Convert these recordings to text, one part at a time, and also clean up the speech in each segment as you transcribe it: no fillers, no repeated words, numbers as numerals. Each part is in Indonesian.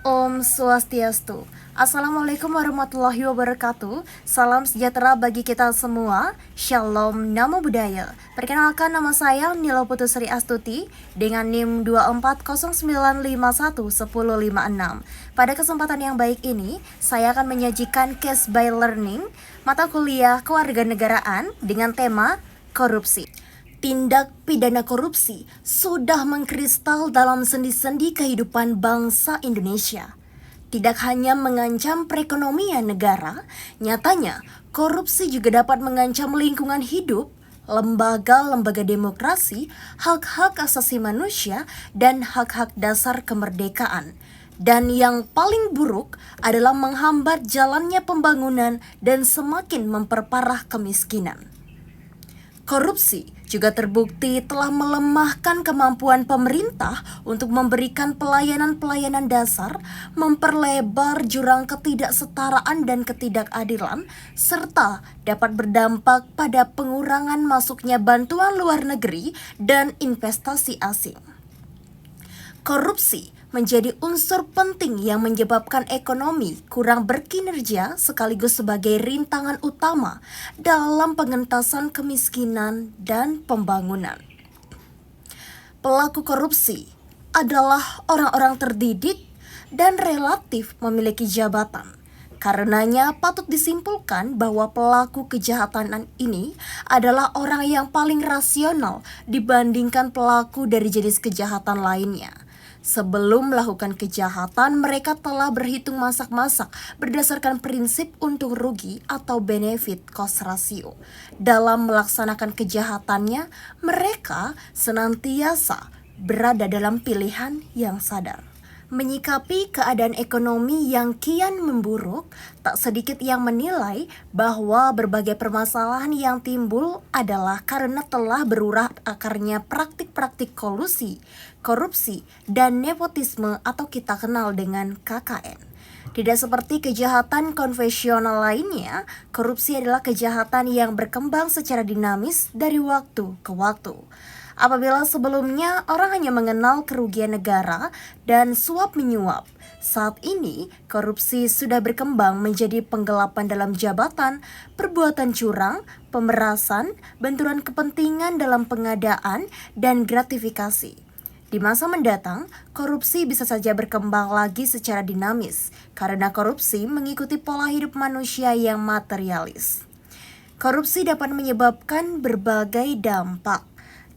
Om Swastiastu. Assalamualaikum warahmatullahi wabarakatuh. Salam sejahtera bagi kita semua. Shalom, Namo Buddhaya. Perkenalkan, nama saya Nilo Putusri Astuti dengan NIM 240951106. Pada kesempatan yang baik ini, saya akan menyajikan Case by Learning mata kuliah kewarganegaraan dengan tema korupsi. Tindak pidana korupsi sudah mengkristal dalam sendi-sendi kehidupan bangsa Indonesia. Tidak hanya mengancam perekonomian negara, nyatanya korupsi juga dapat mengancam lingkungan hidup, lembaga-lembaga demokrasi, hak-hak asasi manusia, dan hak-hak dasar kemerdekaan. Dan yang paling buruk adalah menghambat jalannya pembangunan dan semakin memperparah kemiskinan. Korupsi juga terbukti telah melemahkan kemampuan pemerintah untuk memberikan pelayanan-pelayanan dasar, memperlebar jurang ketidaksetaraan dan ketidakadilan, serta dapat berdampak pada pengurangan masuknya bantuan luar negeri dan investasi asing. Korupsi menjadi unsur penting yang menyebabkan ekonomi kurang berkinerja sekaligus sebagai rintangan utama dalam pengentasan kemiskinan dan pembangunan. Pelaku korupsi adalah orang-orang terdidik dan relatif memiliki jabatan. Karenanya patut disimpulkan bahwa pelaku kejahatan ini adalah orang yang paling rasional dibandingkan pelaku dari jenis kejahatan lainnya. Sebelum melakukan kejahatan, mereka telah berhitung masak-masak berdasarkan prinsip untung rugi atau benefit cost ratio. Dalam melaksanakan kejahatannya, mereka senantiasa berada dalam pilihan yang sadar. Menyikapi keadaan ekonomi yang kian memburuk, tak sedikit yang menilai bahwa berbagai permasalahan yang timbul adalah karena telah berurat akarnya praktik-praktik kolusi, korupsi, dan nepotisme atau kita kenal dengan KKN. Tidak seperti kejahatan konvensional lainnya, korupsi adalah kejahatan yang berkembang secara dinamis dari waktu ke waktu. Apabila sebelumnya orang hanya mengenal kerugian negara dan suap menyuap, saat ini korupsi sudah berkembang menjadi penggelapan dalam jabatan, perbuatan curang, pemerasan, benturan kepentingan dalam pengadaan, dan gratifikasi. Di masa mendatang, korupsi bisa saja berkembang lagi secara dinamis karena korupsi mengikuti pola hidup manusia yang materialis. Korupsi dapat menyebabkan berbagai dampak.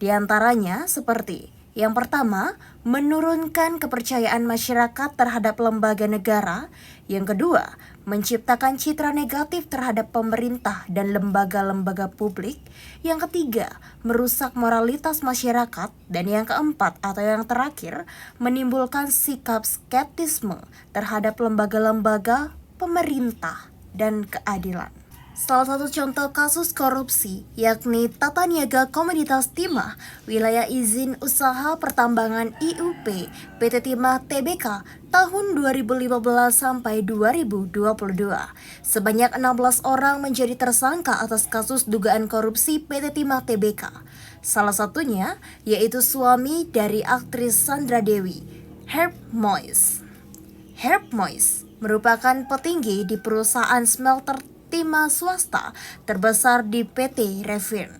Di antaranya seperti yang pertama, menurunkan kepercayaan masyarakat terhadap lembaga negara. Yang kedua, menciptakan citra negatif terhadap pemerintah dan lembaga-lembaga publik. Yang ketiga, merusak moralitas masyarakat. Dan yang keempat atau yang terakhir, menimbulkan sikap skeptisme terhadap lembaga-lembaga pemerintah dan keadilan. Salah satu contoh kasus korupsi yakni Tata Niaga Komoditas Timah Wilayah Izin Usaha Pertambangan IUP PT Timah Tbk tahun 2015 sampai 2022. Sebanyak 16 orang menjadi tersangka atas kasus dugaan korupsi PT Timah Tbk. Salah satunya yaitu suami dari aktris Sandra Dewi, Herb Mois. Herb Mois merupakan petinggi di perusahaan smelter timah swasta terbesar di PT Revin.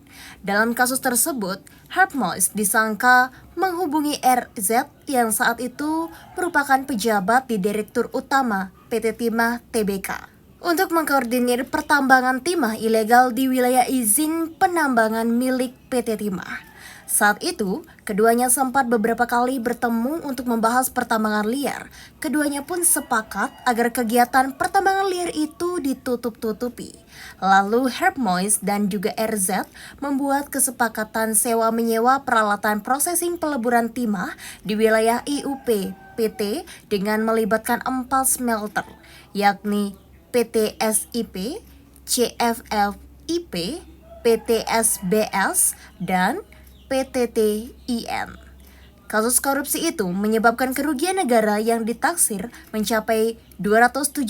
Dalam kasus tersebut, Herb Mois disangka menghubungi RZ yang saat itu merupakan pejabat di Direktur Utama PT Timah Tbk untuk mengkoordinir pertambangan timah ilegal di wilayah izin penambangan milik PT Timah. Saat itu, keduanya sempat beberapa kali bertemu untuk membahas pertambangan liar. Keduanya pun sepakat agar kegiatan pertambangan liar itu ditutup-tutupi. Lalu Herb Mois dan juga RZ membuat kesepakatan sewa-menyewa peralatan processing peleburan timah di wilayah IUP PT dengan melibatkan 4 smelter, yakni PT SIP, CFFIP, PT SBS, dan PTTIN. Kasus korupsi itu menyebabkan kerugian negara yang ditaksir mencapai 271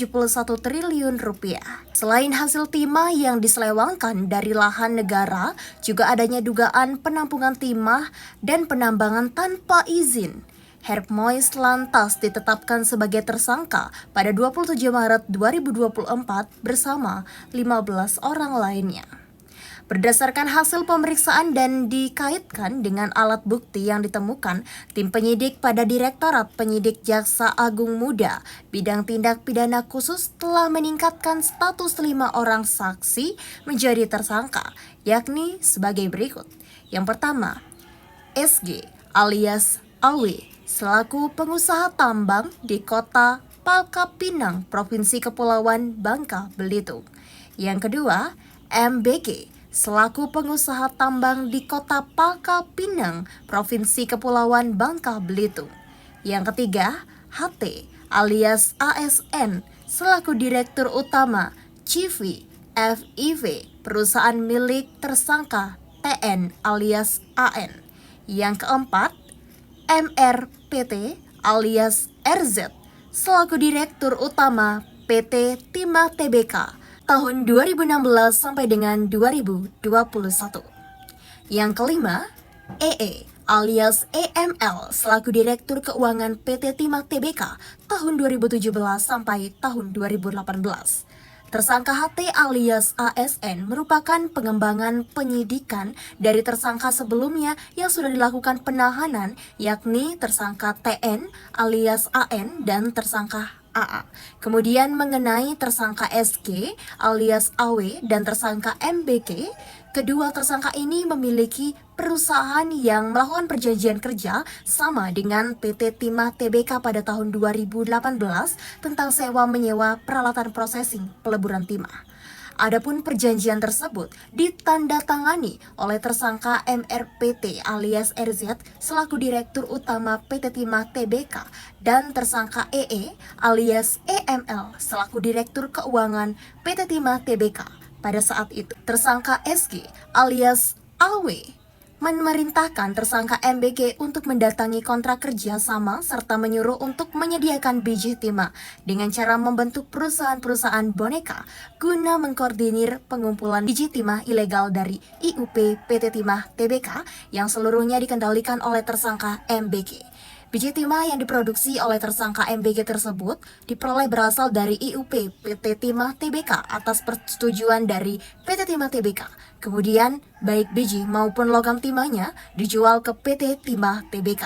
triliun rupiah. Selain hasil timah yang diselewangkan dari lahan negara, juga adanya dugaan penampungan timah dan penambangan tanpa izin Herb Mois lantas ditetapkan sebagai tersangka pada 27 Maret 2024 bersama 15 orang lainnya. Berdasarkan hasil pemeriksaan dan dikaitkan dengan alat bukti yang ditemukan, tim penyidik pada Direktorat Penyidik Jaksa Agung Muda Bidang Tindak Pidana Khusus telah meningkatkan status 5 orang saksi menjadi tersangka, yakni sebagai berikut. Yang pertama, SG alias AW selaku pengusaha tambang di kota Palka Pinang, Provinsi Kepulauan Bangka Belitung. Yang kedua, MBG selaku pengusaha tambang di kota Palka Pinang, Provinsi Kepulauan Bangka Belitung. Yang ketiga, HT alias ASN selaku Direktur Utama CV FIV, perusahaan milik tersangka TN alias AN. Yang keempat, MRPT alias RZ selaku Direktur Utama PT Timah Tbk tahun 2016 sampai dengan 2021. Yang kelima, EE alias EML selaku Direktur Keuangan PT Timah Tbk tahun 2017 sampai tahun 2018. Tersangka HT alias ASN merupakan pengembangan penyidikan dari tersangka sebelumnya yang sudah dilakukan penahanan, yakni tersangka TN alias AN dan tersangka AA. Kemudian mengenai tersangka SG alias AW dan tersangka MBK, kedua tersangka ini memiliki perusahaan yang melakukan perjanjian kerja sama dengan PT Timah Tbk pada tahun 2018 tentang sewa menyewa peralatan processing peleburan timah. Adapun perjanjian tersebut ditandatangani oleh tersangka MRPT alias RZ selaku Direktur Utama PT Timah Tbk dan tersangka EE alias EML selaku Direktur Keuangan PT Timah Tbk. Pada saat itu, tersangka SG alias AW memerintahkan tersangka MBG untuk mendatangi kontrak kerja sama serta menyuruh untuk menyediakan biji timah dengan cara membentuk perusahaan-perusahaan boneka guna mengkoordinir pengumpulan biji timah ilegal dari IUP PT Timah Tbk yang seluruhnya dikendalikan oleh tersangka MBG. Biji timah yang diproduksi oleh tersangka MBG tersebut diperoleh berasal dari IUP PT Timah Tbk atas persetujuan dari PT Timah Tbk. Kemudian, baik biji maupun logam timahnya dijual ke PT Timah Tbk.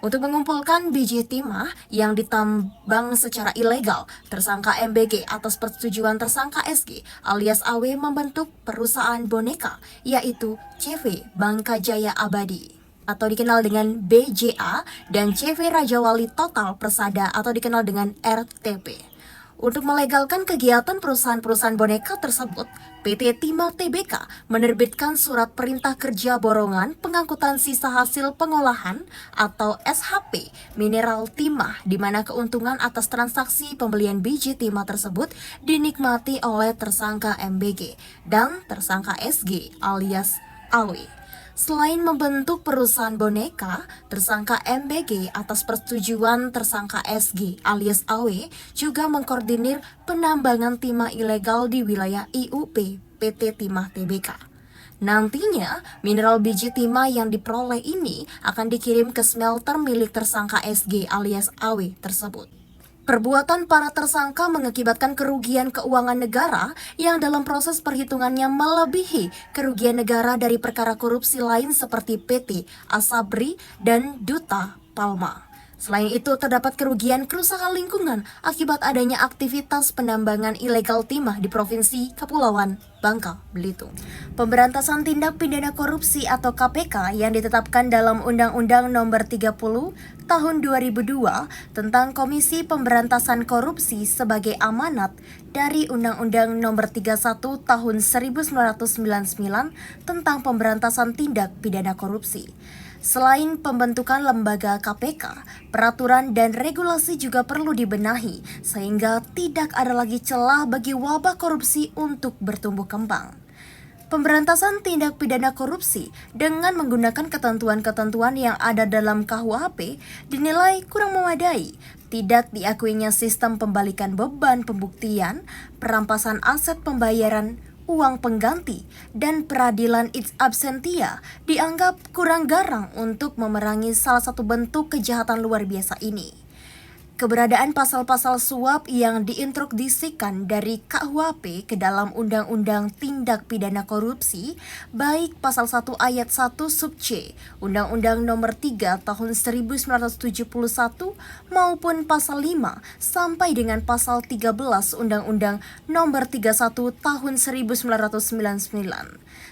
Untuk mengumpulkan biji timah yang ditambang secara ilegal, tersangka MBG atas persetujuan tersangka SG alias AW membentuk perusahaan boneka, yaitu CV Bangka Jaya Abadi atau dikenal dengan BJA dan CV Raja Wali Total Persada atau dikenal dengan RTP. Untuk melegalkan kegiatan perusahaan-perusahaan boneka tersebut, PT Timah Tbk menerbitkan surat perintah kerja borongan pengangkutan sisa hasil pengolahan atau SHP mineral timah di mana keuntungan atas transaksi pembelian biji timah tersebut dinikmati oleh tersangka MBG dan tersangka SG alias AW. Selain membentuk perusahaan boneka, tersangka MBG atas persetujuan tersangka SG alias AW juga mengkoordinir penambangan timah ilegal di wilayah IUP PT Timah Tbk. Nantinya, mineral biji timah yang diperoleh ini akan dikirim ke smelter milik tersangka SG alias AW tersebut. Perbuatan para tersangka mengakibatkan kerugian keuangan negara yang dalam proses perhitungannya melebihi kerugian negara dari perkara korupsi lain seperti PT Asabri dan Duta Palma. Selain itu, terdapat kerugian kerusakan lingkungan akibat adanya aktivitas penambangan ilegal timah di Provinsi Kepulauan Bangka Belitung. Pemberantasan Tindak Pidana Korupsi atau KPK yang ditetapkan dalam Undang-Undang Nomor 30 Tahun 2002 tentang Komisi Pemberantasan Korupsi sebagai amanat dari Undang-Undang Nomor 31 Tahun 1999 tentang Pemberantasan Tindak Pidana Korupsi. Selain pembentukan lembaga KPK, peraturan dan regulasi juga perlu dibenahi sehingga tidak ada lagi celah bagi wabah korupsi untuk bertumbuh kembang. Pemberantasan tindak pidana korupsi dengan menggunakan ketentuan-ketentuan yang ada dalam KUHP dinilai kurang memadai. Tidak diakuinya sistem pembalikan beban pembuktian, perampasan aset pembayaran uang pengganti, dan peradilan its absentia dianggap kurang garang untuk memerangi salah satu bentuk kejahatan luar biasa ini. Keberadaan pasal-pasal suap yang diintroduksikan dari KUHP ke dalam Undang-Undang Tindak Pidana Korupsi, baik pasal 1 ayat 1 sub C, Undang-Undang Nomor 3 Tahun 1971 maupun pasal 5 sampai dengan pasal 13 Undang-Undang Nomor 31 Tahun 1999.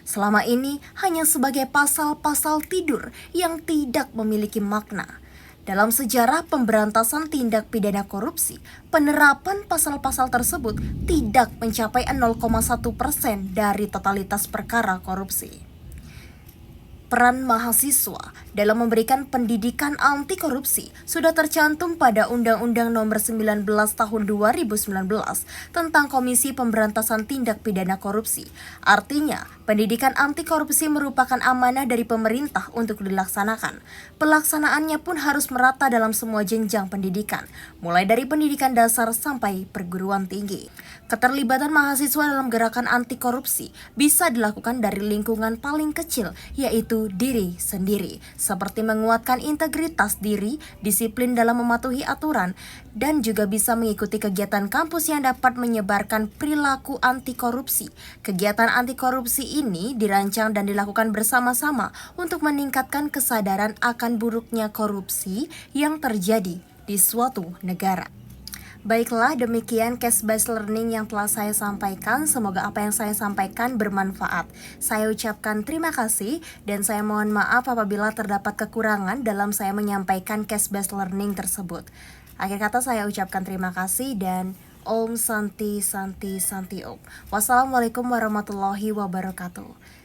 Selama ini hanya sebagai pasal-pasal tidur yang tidak memiliki makna. Dalam sejarah pemberantasan tindak pidana korupsi, penerapan pasal-pasal tersebut tidak mencapai 0,1% dari totalitas perkara korupsi. Peran mahasiswa dalam memberikan pendidikan anti korupsi sudah tercantum pada Undang-Undang Nomor 19 Tahun 2019 tentang Komisi Pemberantasan Tindak Pidana Korupsi. Artinya, pendidikan anti korupsi merupakan amanah dari pemerintah untuk dilaksanakan. Pelaksanaannya pun harus merata dalam semua jenjang pendidikan, mulai dari pendidikan dasar sampai perguruan tinggi. Keterlibatan mahasiswa dalam gerakan anti korupsi bisa dilakukan dari lingkungan paling kecil, yaitu diri sendiri, seperti menguatkan integritas diri, disiplin dalam mematuhi aturan, dan juga bisa mengikuti kegiatan kampus yang dapat menyebarkan perilaku anti korupsi. Kegiatan anti korupsi ini dirancang dan dilakukan bersama-sama untuk meningkatkan kesadaran akan buruknya korupsi yang terjadi di suatu negara. Baiklah, demikian case-based learning yang telah saya sampaikan. Semoga apa yang saya sampaikan bermanfaat. Saya ucapkan terima kasih dan saya mohon maaf apabila terdapat kekurangan dalam saya menyampaikan case-based learning tersebut. Akhir kata saya ucapkan terima kasih dan Om Santi Santi Santi Om. Wassalamualaikum warahmatullahi wabarakatuh.